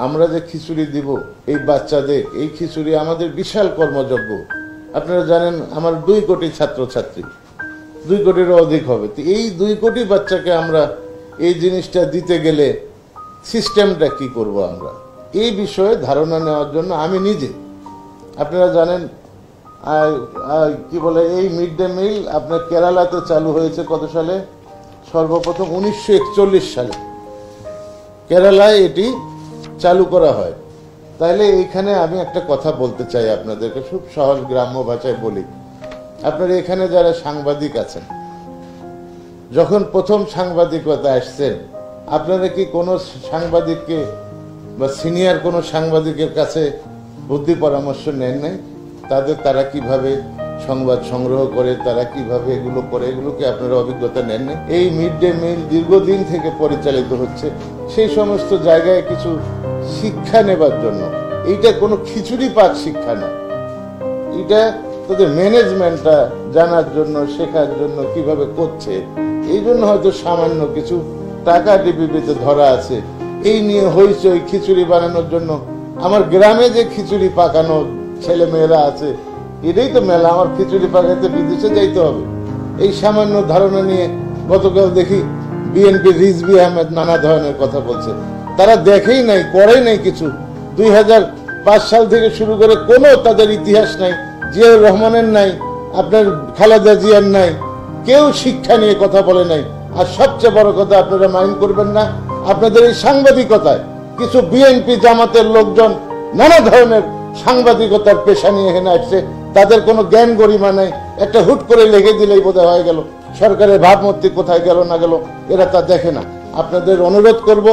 আমরা যে খিচুড়ি দিব এই বাচ্চাদের, এই খিচুড়ি আমাদের বিশাল কর্মযজ্ঞ। আপনারা জানেন আমার 2 কোটি ছাত্রছাত্রী, 2 কোটিরও অধিক হবে। তো এই 2 কোটি বাচ্চাকে আমরা এই জিনিসটা দিতে গেলে সিস্টেমটা কি করব আমরা, এই বিষয়ে ধারণা নেওয়ার জন্য আমি নিজে, আপনারা জানেন কি বলে, এই মিড ডে মিল আপনার কেরালাতে চালু হয়েছে কত সালে? সর্বপ্রথম 1941 সালে কেরালায় এটি চালু করা হয়। তাইলে এইখানে আমি একটা কথা বলতে চাই আপনাদেরকে, খুব সহজ গ্রাম্য ভাষায় বলি। আপনারা এখানে যারা সাংবাদিক আছেন, যখন প্রথম সাংবাদিকতা আসছেন, আপনারা কি কোনো সাংবাদিককে বা সিনিয়র কোনো সাংবাদিকের কাছে বুদ্ধি পরামর্শ নেন নাই? তারা কিভাবে সংবাদ সংগ্রহ করে, তারা কিভাবে এগুলো করে, এগুলোকে আপনারা অভিজ্ঞতা নেন নাই? এই মিড ডে মিল দীর্ঘদিন থেকে পরিচালিত হচ্ছে, সেই সমস্ত জায়গায় কিছু শিক্ষা নেবার জন্য। এইটা কোনো খিচুড়ি পাক শিক্ষা না, এটা তাদের ম্যানেজমেন্টটা জানার জন্য, শেখার জন্য কিভাবে করছে। এই জন্য হয়তো সামান্য কিছু টাকা ডিবিতে ধরা আছে, এই নিয়ে হইচই খিচুড়ি বানানোর জন্য। আমার গ্রামে যে খিচুড়ি পাকানো ছেলে মেয়েরা আছে, এটাই তো মেলা। আমার খিচুড়ি পাকাতে বিদেশে যাইতে হবে, এই সামান্য ধারণা নিয়ে গতকাল দেখি বিএনপি রিজভী আহমেদ নানা ধরনের কথা বলছে। তারা দেখেই নাই, করেই নাই কিছু। 2005 সাল থেকে শুরু করে কোনো তাদের ইতিহাস নাই, জিয়াউর রহমানের নাই, আপনার খালেদা জিয়ার নাই, কেউ শিক্ষা নিয়ে কথা বলে নাই। আর সবচেয়ে বড় কথা, আপনারা মাইন্ড করবেন না, আপনাদের এই সাংবাদিকতায় কিছু বিএনপি জামাতের লোকজন নানা ধরনের সাংবাদিকতার পেশা নিয়ে এখানে আসছে, তাদের কোনো জ্ঞান গরিমা নাই। একটা হুট করে লিখে দিলেই বোধহয় হয়ে গেল, সরকারের ভাবমূর্তি কোথায় গেল না গেল এরা তা দেখে না। আপনাদের অনুরোধ করব,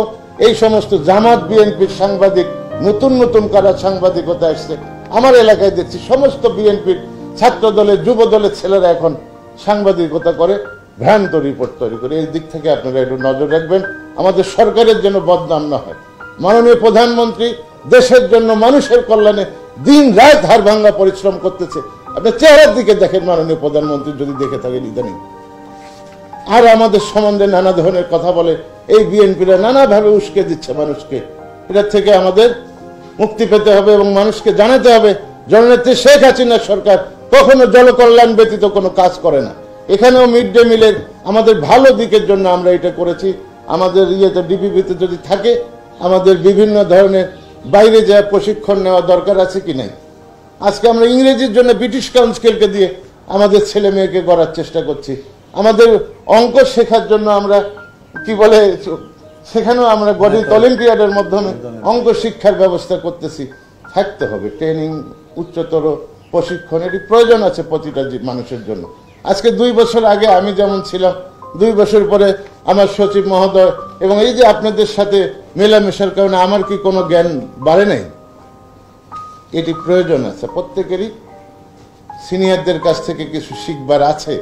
এই সমস্ত জামাত বিএনপির সাংবাদিক, নতুন নতুন কারা সাংবাদিকতা আসছে, আমার এলাকায় দেখছি সমস্ত বিএনপির ছাত্র দলের, যুব দলের ছেলেরা এখন সাংবাদিকতা করে, ভ্রান্ত রিপোর্ট তৈরি করে। এই দিক থেকে আপনারা একটু নজর রাখবেন, আমাদের সরকারের জন্য বদনাম না হয়। মাননীয় প্রধানমন্ত্রী দেশের জন্য, মানুষের কল্যাণে দিন রাত হাড় ভাঙ্গা পরিশ্রম করতেছে। আপনি চেহারার দিকে দেখেন মাননীয় প্রধানমন্ত্রী, যদি দেখে থাকেন ইদানিং। আর আমাদের সম্বন্ধে নানা ধরনের কথা বলে, এই বিএনপিরা নানাভাবে উস্কে দিচ্ছে মানুষকে। এটার থেকে আমাদের মুক্তি পেতে হবে এবং মানুষকে জানাতে হবে, জননেত্রী শেখ হাসিনার সরকার কখনো জনকল্যাণ ব্যতীত কোনো কাজ করে না। এখানেও মিড ডে মিলের আমাদের ভালো দিকের জন্য আমরা এটা করেছি। আমাদের ইয়েতে ডিপিপিতে যদি থাকে, আমাদের বিভিন্ন ধরনের বাইরে যা প্রশিক্ষণ নেওয়া দরকার আছে কি নাই। আজকে আমরা ইংরেজির জন্য ব্রিটিশ কাউন্সিলকে দিয়ে আমাদের ছেলে মেয়েকে গড়ার চেষ্টা করছি। আমাদের অঙ্ক শেখার জন্য আমরা কি বলে, সেখানেও আমরা গণিত অলিম্পিয়াডের মাধ্যমে অঙ্ক শিক্ষার ব্যবস্থা করতেছি। থাকতে হবে ট্রেনিং, উচ্চতর প্রশিক্ষণ, এটি প্রয়োজন আছে প্রতিটা মানুষের জন্য। আজকে 2 বছর আগে আমি যেমন ছিলাম, 2 বছর পরে আমার সচিব মহোদয়, এবং এই যে আপনাদের সাথে মেলামেশার কারণে আমার কি কোনো জ্ঞান বাড়ে নাই? এটি প্রয়োজন আছে, প্রত্যেকেরই সিনিয়রদের কাছ থেকে কিছু শিখবার আছে।